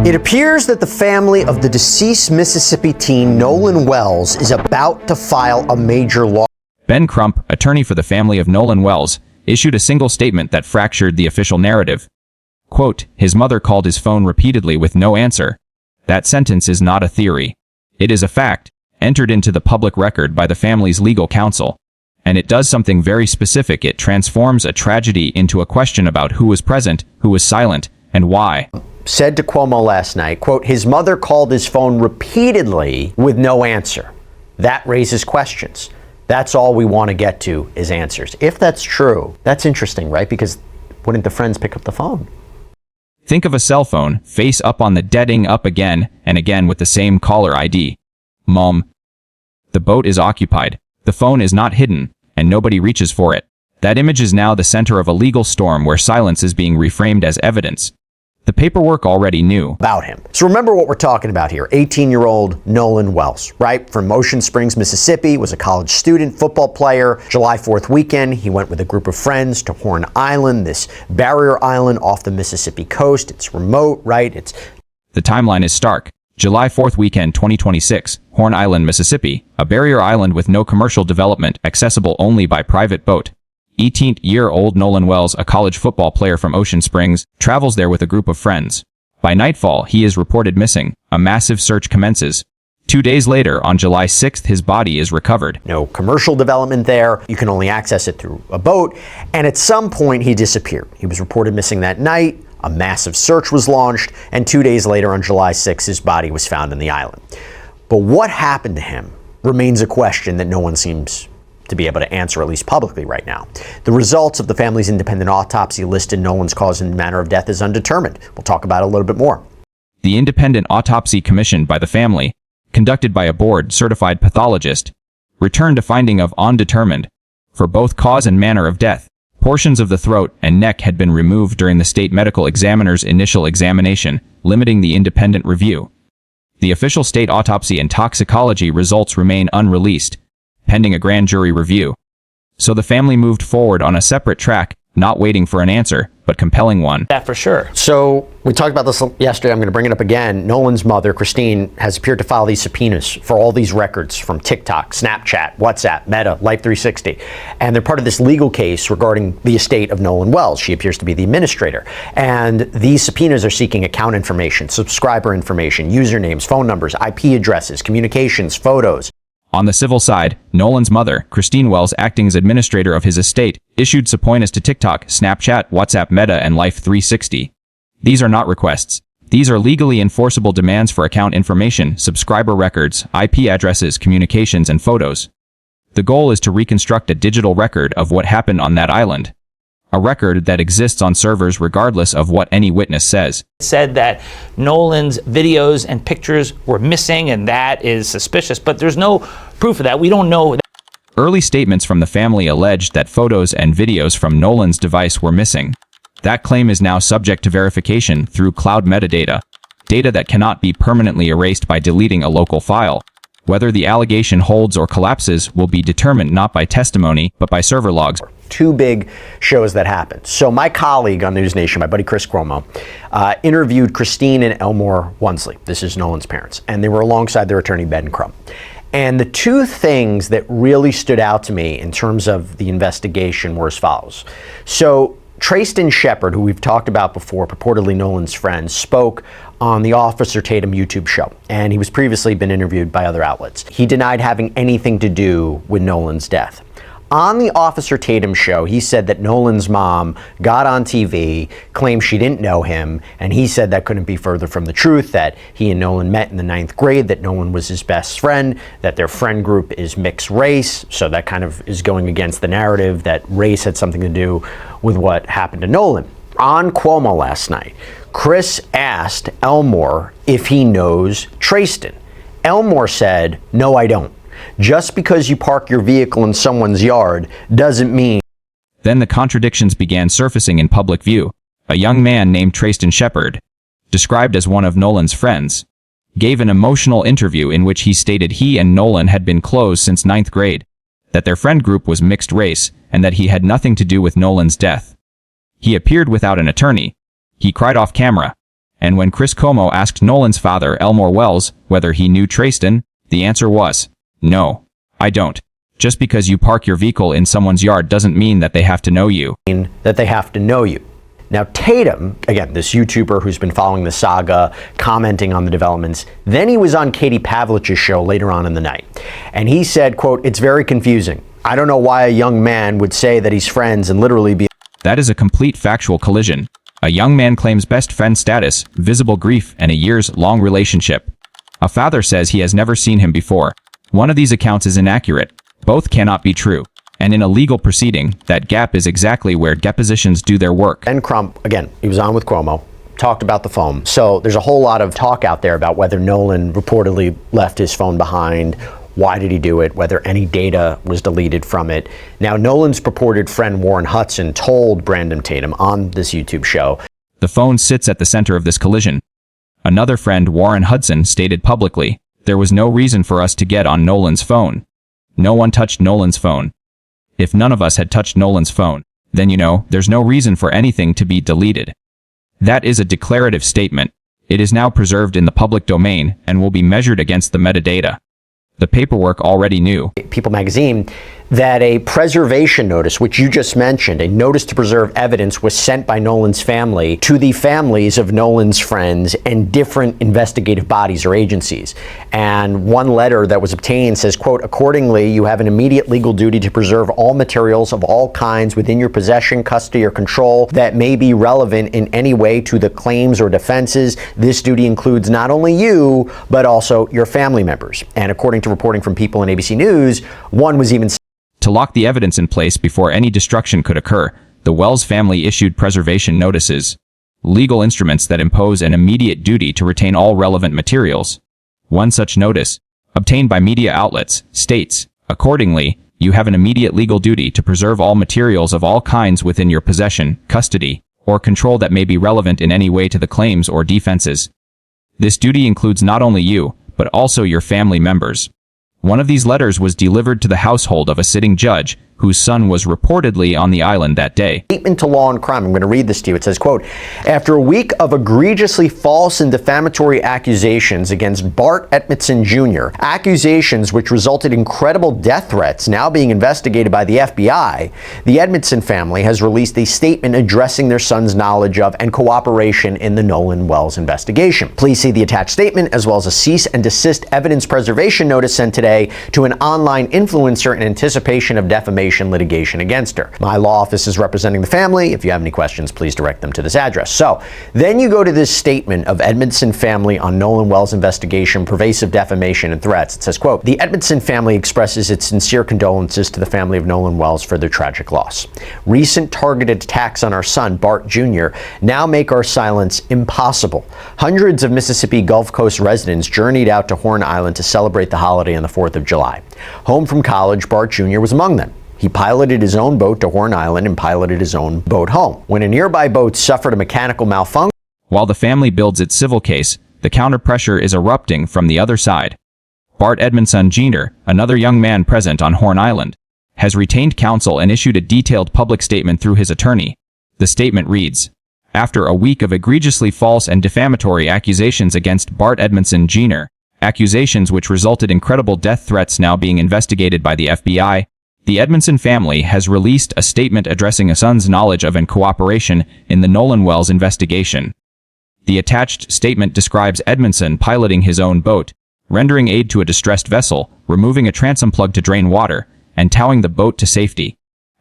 It appears that the family of the deceased Mississippi teen Nolan Wells is about to file a major lawsuit. Ben Crump, attorney for the family of Nolan Wells, issued a single statement that fractured the official narrative. Quote, his mother called his phone repeatedly with no answer. That sentence is not a theory. It is a fact, entered into the public record by the family's legal counsel. And it does something very specific. It transforms a tragedy into a question about who was present, who was silent, and why. Said to Cuomo last night, quote, his mother called his phone repeatedly with no answer. That raises questions. That's all we want to get to is answers. If that's true, that's interesting, right? Because wouldn't the friends pick up the phone? Think of a cell phone, face up on the deading up again and again with the same caller ID. Mom. The boat is occupied. The phone is not hidden, and nobody reaches for it. That image is now the center of a legal storm where silence is being reframed as evidence. The paperwork already knew about him. So remember what we're talking about here. 18-year-old Nolan Wells, right? From Ocean Springs, Mississippi, was a college student, football player. July 4th weekend, he went with a group of friends to Horn Island, this barrier island off the Mississippi coast. It's remote, right? The timeline is stark. July 4th weekend 2026, Horn Island, Mississippi, a barrier island with no commercial development, accessible only by private boat. 18-year-old Nolan Wells, a college football player from Ocean Springs, travels there with a group of friends. By nightfall, he is reported missing. A massive search commences. 2 days later, on July 6th, his body is recovered. No commercial development there. You can only access it through a boat. And at some point, he disappeared. He was reported missing that night. A massive search was launched. And 2 days later, on July 6th, his body was found on the island. But what happened to him remains a question that no one seems to be able to answer, at least publicly right now. The results of the family's independent autopsy listed Nolan's cause and manner of death as undetermined. We'll talk about it a little bit more. The independent autopsy commissioned by the family, conducted by a board-certified pathologist, returned a finding of undetermined. For both cause and manner of death, portions of the throat and neck had been removed during the state medical examiner's initial examination, limiting the independent review. The official state autopsy and toxicology results remain unreleased, pending a grand jury review. So the family moved forward on a separate track, not waiting for an answer, but compelling one. That for sure. So we talked about this yesterday. I'm going to bring it up again. Nolan's mother, Christine, has appeared to file these subpoenas for all these records from TikTok, Snapchat, WhatsApp, Meta, Life 360. And they're part of this legal case regarding the estate of Nolan Wells. She appears to be the administrator. And these subpoenas are seeking account information, subscriber information, usernames, phone numbers, IP addresses, communications, photos. On the civil side, Nolan's mother, Christine Wells, acting as administrator of his estate, issued subpoenas to TikTok, Snapchat, WhatsApp, Meta, and Life 360. These are not requests. These are legally enforceable demands for account information, subscriber records, IP addresses, communications, and photos. The goal is to reconstruct a digital record of what happened on that island. A record that exists on servers regardless of what any witness says. It said that Nolan's videos and pictures were missing, and that is suspicious, but there's no proof of that. We don't know. Early statements from the family alleged that photos and videos from Nolan's device were missing. That claim is now subject to verification through cloud metadata, data that cannot be permanently erased by deleting a local file. Whether the allegation holds or collapses will be determined not by testimony, but by server logs. Two big shows that happened. So my colleague on News Nation, my buddy Chris Cuomo, interviewed Christine and Elmore Wonsley. This is Nolan's parents. And they were alongside their attorney, Ben Crump. And the two things that really stood out to me in terms of the investigation were as follows. So Trayston Shepard, who we've talked about before, purportedly Nolan's friend, spoke on the Officer Tatum YouTube show, and he was previously been interviewed by other outlets. He denied having anything to do with Nolan's death. On the Officer Tatum show, he said that Nolan's mom got on TV, claimed she didn't know him, and he said that couldn't be further from the truth, that he and Nolan met in the 9th grade, that Nolan was his best friend, that their friend group is mixed race, so that kind of is going against the narrative that race had something to do with what happened to Nolan. On Cuomo last night, Chris asked Elmore if he knows Trayston. Elmore said, "No, I don't. Just because you park your vehicle in someone's yard doesn't mean." Then the contradictions began surfacing in public view. A young man named Trayston Shepard, described as one of Nolan's friends, gave an emotional interview in which he stated he and Nolan had been close since 9th grade, that their friend group was mixed race, and that he had nothing to do with Nolan's death. He appeared without an attorney. He cried off camera. And when Chris Como asked Nolan's father, Elmore Wells, whether he knew Tristan, the answer was, "No, I don't. Just because you park your vehicle in someone's yard doesn't mean that they have to know you." That they have to know you. Now, Tatum, again, this YouTuber who's been following the saga, commenting on the developments, then he was on Katie Pavlich's show later on in the night. And he said, quote, "It's very confusing. I don't know why a young man would say that he's friends and literally be..." That is a complete factual collision. A young man claims best friend status, visible grief, and a years-long relationship. A father says he has never seen him before. One of these accounts is inaccurate. Both cannot be true. And in a legal proceeding, that gap is exactly where depositions do their work. And Crump, again, he was on with Cuomo, talked about the phone. So there's a whole lot of talk out there about whether Nolan reportedly left his phone behind, why did he do it, whether any data was deleted from it. Now, Nolan's purported friend Warren Hudson told Brandon Tatum on this YouTube show, "The phone sits at the center of this collision." Another friend, Warren Hudson, stated publicly, "There was no reason for us to get on Nolan's phone. No one touched Nolan's phone. If none of us had touched Nolan's phone, then there's no reason for anything to be deleted." That is a declarative statement. It is now preserved in the public domain and will be measured against the metadata. The paperwork already knew. People magazine, that a preservation notice, which you just mentioned, a notice to preserve evidence, was sent by Nolan's family to the families of Nolan's friends and different investigative bodies or agencies. And one letter that was obtained says, quote, "Accordingly, you have an immediate legal duty to preserve all materials of all kinds within your possession, custody, or control that may be relevant in any way to the claims or defenses. This duty includes not only you, but also your family members." And according to reporting from People in ABC News, one was even... To lock the evidence in place before any destruction could occur, the Wells family issued preservation notices, legal instruments that impose an immediate duty to retain all relevant materials. One such notice, obtained by media outlets, states, "Accordingly, you have an immediate legal duty to preserve all materials of all kinds within your possession, custody, or control that may be relevant in any way to the claims or defenses. This duty includes not only you, but also your family members." One of these letters was delivered to the household of a sitting judge whose son was reportedly on the island that day. Statement to Law and Crime. I'm going to read this to you. It says, quote, "After a week of egregiously false and defamatory accusations against Bart Edmondson Jr., accusations which resulted in credible death threats now being investigated by the FBI, the Edmondson family has released a statement addressing their son's knowledge of and cooperation in the Nolan Wells investigation. Please see the attached statement as well as a cease and desist evidence preservation notice sent today to an online influencer in anticipation of defamation litigation against her. My law office is representing the family. If you have any questions, please direct them to this address." So then you go to this statement of Edmondson family on Nolan Wells investigation, pervasive defamation and threats. It says, quote, "The Edmondson family expresses its sincere condolences to the family of Nolan Wells for their tragic loss. Recent targeted attacks on our son, Bart Jr., now make our silence impossible. Hundreds of Mississippi Gulf Coast residents journeyed out to Horn Island to celebrate the holiday on the 4th of July. Home from college, Bart Jr. was among them. He piloted his own boat to Horn Island and piloted his own boat home. When a nearby boat suffered a mechanical malfunction..." While the family builds its civil case, the counter-pressure is erupting from the other side. Bart Edmondson Jr., another young man present on Horn Island, has retained counsel and issued a detailed public statement through his attorney. The statement reads, "After a week of egregiously false and defamatory accusations against Bart Edmondson Jr., accusations which resulted in credible death threats now being investigated by the FBI, the Edmondson family has released a statement addressing a son's knowledge of and cooperation in the Nolan Wells investigation. The attached statement describes Edmondson piloting his own boat, rendering aid to a distressed vessel, removing a transom plug to drain water, and towing the boat to safety.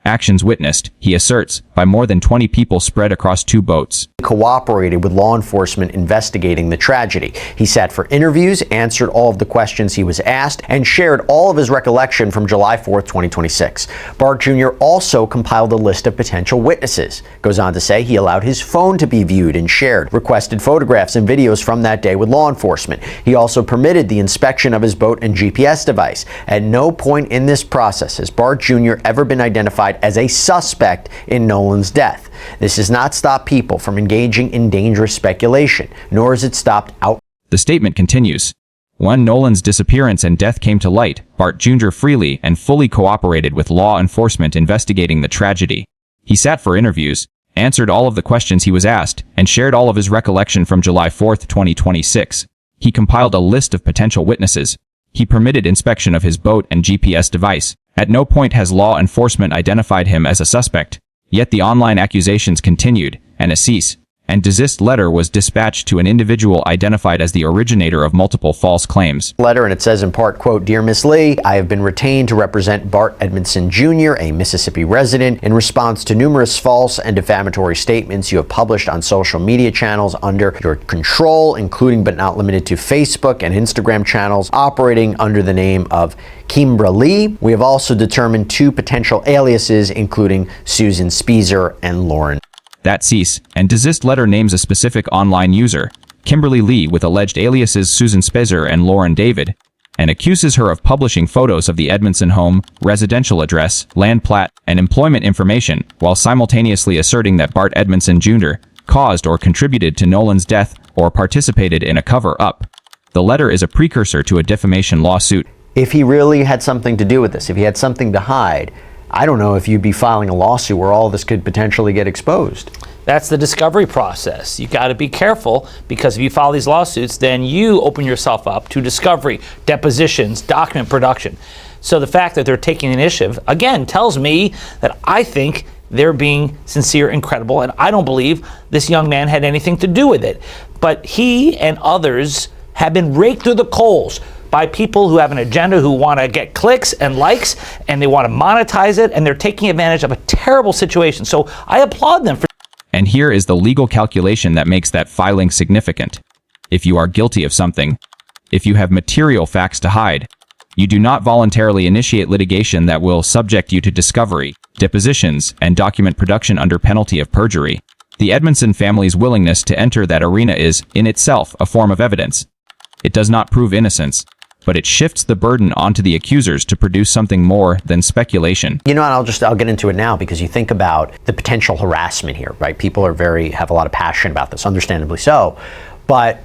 Actions witnessed, he asserts, by more than 20 people spread across 2 boats. Cooperated with law enforcement investigating the tragedy. He sat for interviews, answered all of the questions he was asked, and shared all of his recollection from July 4th, 2026. Bart Jr. also compiled a list of potential witnesses. Goes on to say he allowed his phone to be viewed and shared, requested photographs and videos from that day with law enforcement. He also permitted the inspection of his boat and GPS device. At no point in this process has Bart Jr. ever been identified as a suspect in Nolan's death. This has not stopped people from engaging in dangerous speculation, nor has it stopped out. The statement continues. When Nolan's disappearance and death came to light, Bart Jr. freely and fully cooperated with law enforcement investigating the tragedy. He sat for interviews, answered all of the questions he was asked, and shared all of his recollection from July 4, 2026. He compiled a list of potential witnesses. He permitted inspection of his boat and GPS device. At no point has law enforcement identified him as a suspect. Yet the online accusations continued, and a cease-and-desist letter was dispatched to an individual identified as the originator of multiple false claims. Letter, and it says in part, quote, "Dear Miss Lee, I have been retained to represent Bart Edmondson Jr., a Mississippi resident, in response to numerous false and defamatory statements you have published on social media channels under your control, including but not limited to Facebook and Instagram channels operating under the name of Kimbra Lee. We have also determined 2 potential aliases, including Susan Speezer and Lauren." That cease-and-desist letter names a specific online user, Kimberly Lee, with alleged aliases Susan Spezer and Lauren David, and accuses her of publishing photos of the Edmondson home, residential address, land plat, and employment information, while simultaneously asserting that Bart Edmondson Jr. caused or contributed to Nolan's death or participated in a cover-up. The letter is a precursor to a defamation lawsuit. If he really had something to do with this, if he had something to hide, I don't know if you'd be filing a lawsuit where all this could potentially get exposed. That's the discovery process. You got to be careful, because if you file these lawsuits, then you open yourself up to discovery, depositions, document production. So the fact that they're taking initiative, again, tells me that I think they're being sincere and credible, and I don't believe this young man had anything to do with it. But he and others have been raked through the coals by people who have an agenda, who want to get clicks and likes, and they want to monetize it, and they're taking advantage of a terrible situation. So I applaud them for. And here is the legal calculation that makes that filing significant. If you are guilty of something, if you have material facts to hide, you do not voluntarily initiate litigation that will subject you to discovery, depositions, and document production under penalty of perjury. The Edmondson family's willingness to enter that arena is, in itself, a form of evidence. It does not prove innocence, but it shifts the burden onto the accusers to produce something more than speculation. You know, and I'll get into it now, because you think about the potential harassment here, right? People have a lot of passion about this, understandably so, but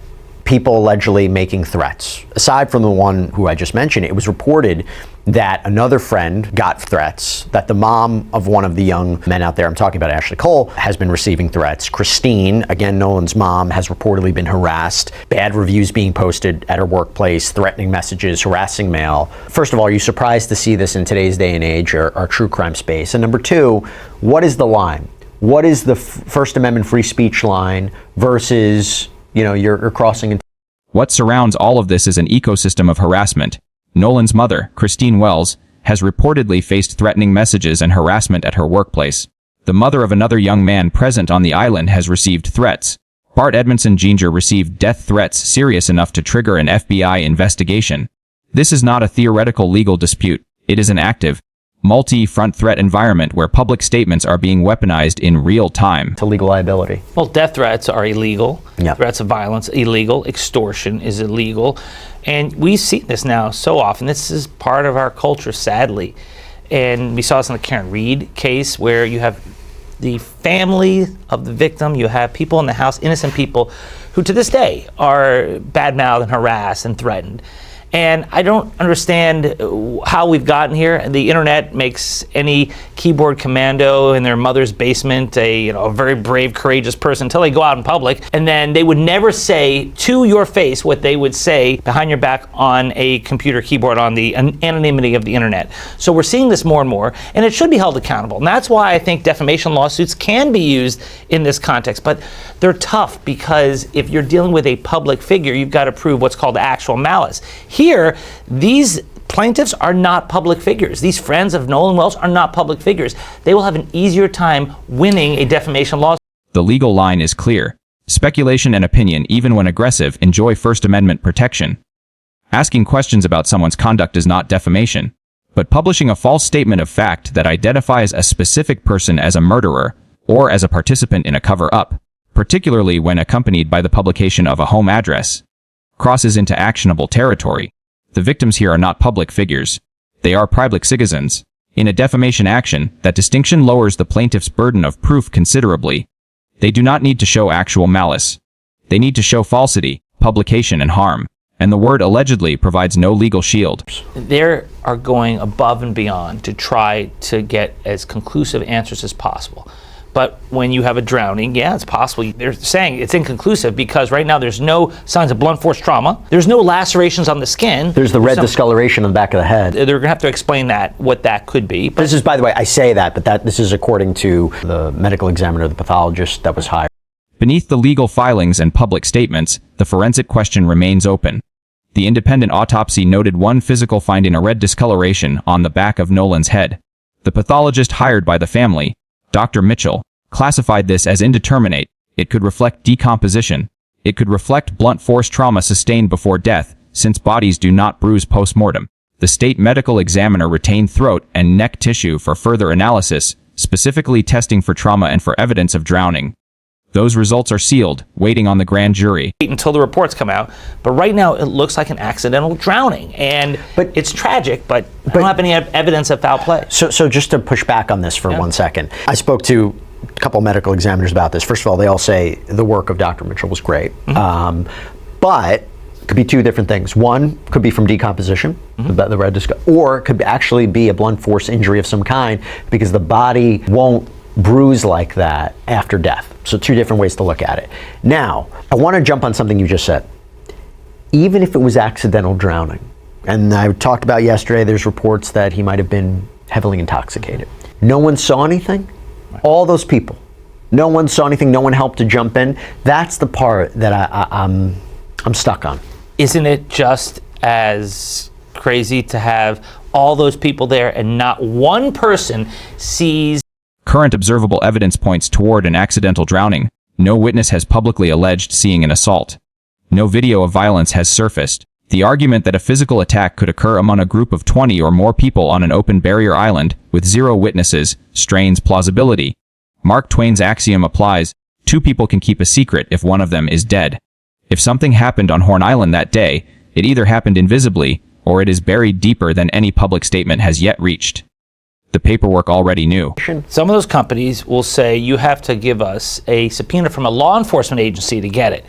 people allegedly making threats. Aside from the one who I just mentioned, it was reported that another friend got threats, that the mom of one of the young men out there, I'm talking about Ashley Cole, has been receiving threats. Christine, again, Nolan's mom, has reportedly been harassed. Bad reviews being posted at her workplace, threatening messages, harassing mail. First of all, are you surprised to see this in today's day and age, our true crime space? And number 2, what is the line? What is the First Amendment free speech line versus, you're crossing into. What surrounds all of this is an ecosystem of harassment. Nolan's mother, Christine Wells, has reportedly faced threatening messages and harassment at her workplace. The mother of another young man present on the island has received threats. Bart Edmondson Jr. received death threats serious enough to trigger an FBI investigation. This is not a theoretical legal dispute. It is an active, multi-front threat environment where public statements are being weaponized in real time. To legal liability. Well, death threats are illegal. Yep. Threats of violence, illegal. Extortion is illegal. And we see this now so often. This is part of our culture, sadly. And we saw this in the Karen Reed case, where you have the family of the victim, you have people in the house, innocent people, who to this day are badmouthed and harassed and threatened. And I don't understand how we've gotten here. The internet makes any keyboard commando in their mother's basement a very brave, courageous person until they go out in public. And then they would never say to your face what they would say behind your back on a computer keyboard on the anonymity of the internet. So we're seeing this more and more, and it should be held accountable. And that's why I think defamation lawsuits can be used in this context. But they're tough, because if you're dealing with a public figure, you've got to prove what's called actual malice. Here, these plaintiffs are not public figures. These friends of Nolan Wells are not public figures. They will have an easier time winning a defamation lawsuit. The legal line is clear. Speculation and opinion, even when aggressive, enjoy First Amendment protection. Asking questions about someone's conduct is not defamation, but publishing a false statement of fact that identifies a specific person as a murderer or as a participant in a cover-up, particularly when accompanied by the publication of a home address, crosses into actionable territory. The victims here are not public figures. They are private citizens. In a defamation action, that distinction lowers the plaintiff's burden of proof considerably. They do not need to show actual malice. They need to show falsity, publication, and harm. And the word allegedly provides no legal shield. They are going above and beyond to try to get as conclusive answers as possible. But when you have a drowning, yeah, it's possible. They're saying it's inconclusive because right now there's no signs of blunt force trauma. There's no lacerations on the skin. There's the red discoloration on the back of the head. They're going to have to explain that, what that could be. But this is, by the way, I say that, but this is according to the medical examiner, the pathologist that was hired. Beneath the legal filings and public statements, the forensic question remains open. The independent autopsy noted one physical finding a red discoloration on the back of Nolan's head. The pathologist hired by the family, Dr. Mitchell, classified this as indeterminate. It could reflect decomposition. It could reflect blunt force trauma sustained before death, since bodies do not bruise post-mortem. The state medical examiner retained throat and neck tissue for further analysis, specifically testing for trauma and for evidence of drowning. Those results are sealed, waiting on the grand jury. Until the reports come out. But right now, it looks like an accidental drowning. But it's tragic, but I don't have any evidence of foul play. So just to push back on this for 1 second. I spoke to a couple medical examiners about this. First of all, they all say the work of Dr. Mitchell was great. But it could be two different things. One could be from decomposition, the red disc, or it could actually be a blunt force injury of some kind because the body won't bruise like that after death. So two different ways to look at it. Now, I want to jump on something you just said. Even if it was accidental drowning, and I talked about yesterday, there's reports that he might have been heavily intoxicated. No one saw anything? All those people. No one saw anything, no one helped to jump in. That's the part that I'm stuck on. Isn't it just as crazy to have all those people there and not one person sees? Current observable evidence points toward an accidental drowning. No witness has publicly alleged seeing an assault. No video of violence has surfaced. The argument that a physical attack could occur among a group of 20 or more people on an open barrier island with zero witnesses strains plausibility. Mark Twain's axiom applies: two people can keep a secret if one of them is dead. If something happened on Horn Island that day, it either happened invisibly or it is buried deeper than any public statement has yet reached. The paperwork already knew. Some of those companies will say you have to give us a subpoena from a law enforcement agency to get it.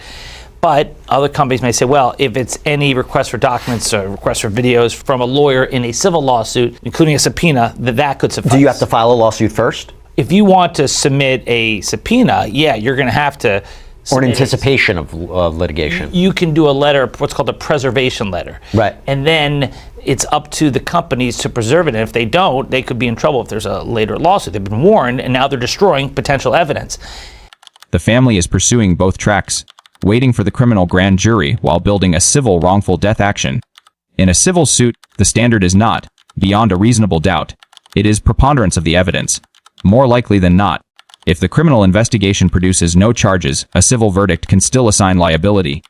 But other companies may say, well, if it's any request for documents or request for videos from a lawyer in a civil lawsuit, including a subpoena, that could suffice. Do you have to file a lawsuit first? If you want to submit a subpoena, yeah, you're going to have to. Or an anticipation of litigation. You can do a letter, what's called a preservation letter. Right. And then it's up to the companies to preserve it. And if they don't, they could be in trouble if there's a later lawsuit. They've been warned, and now they're destroying potential evidence. The family is pursuing both tracks, waiting for the criminal grand jury while building a civil wrongful death action. In a civil suit, the standard is not, beyond a reasonable doubt. It is preponderance of the evidence. More likely than not, if the criminal investigation produces no charges, a civil verdict can still assign liability.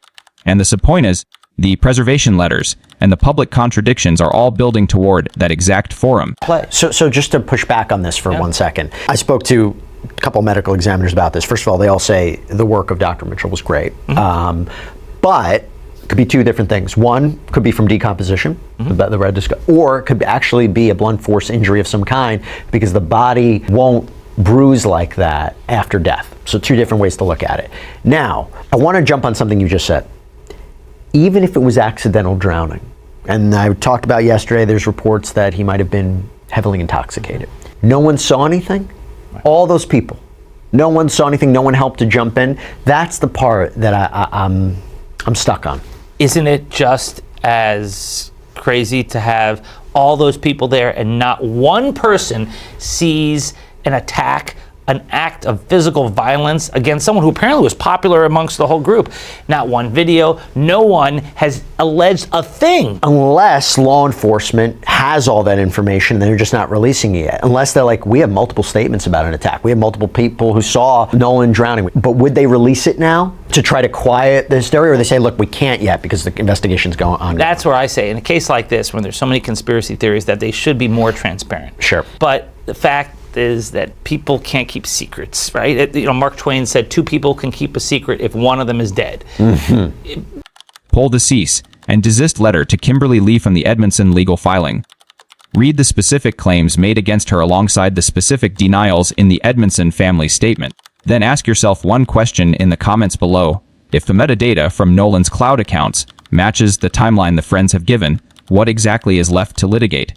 And the subpoenas, the preservation letters, and the public contradictions are all building toward that exact forum. So just to push back on this for 1 second. I spoke to a couple medical examiners about this. First of all, they all say the work of Dr. Mitchell was great. But it could be two different things. One could be from decomposition, the red disc, or it could actually be a blunt force injury of some kind because the body won't bruise like that after death. So two different ways to look at it. Now, I want to jump on something you just said. Even if it was accidental drowning, and I talked about yesterday, there's reports that he might have been heavily intoxicated. No one saw anything? All those people. No one saw anything, no one helped to jump in. That's the part that I'm stuck on. Isn't it just as crazy to have all those people there and not one person sees an attack, an act of physical violence against someone who apparently was popular amongst the whole group? Not one video, no one has alleged a thing. Unless law enforcement has all that information, they're just not releasing it yet. Unless they're like, we have multiple statements about an attack. We have multiple people who saw Nolan drowning. But would they release it now to try to quiet the hysteria? Or they say, look, we can't yet because the investigation's going on. That's where I say, in a case like this, when there's so many conspiracy theories, that they should be more transparent. Sure. But the fact is that people can't keep secrets, right? Mark Twain said two people can keep a secret if one of them is dead. Pull the cease and desist letter to Kimberly Lee from the Edmondson legal filing. Read the specific claims made against her alongside the specific denials in the Edmondson family statement. Then ask yourself one question in the comments below. If the metadata from Nolan's cloud accounts matches the timeline the friends have given, what exactly is left to litigate?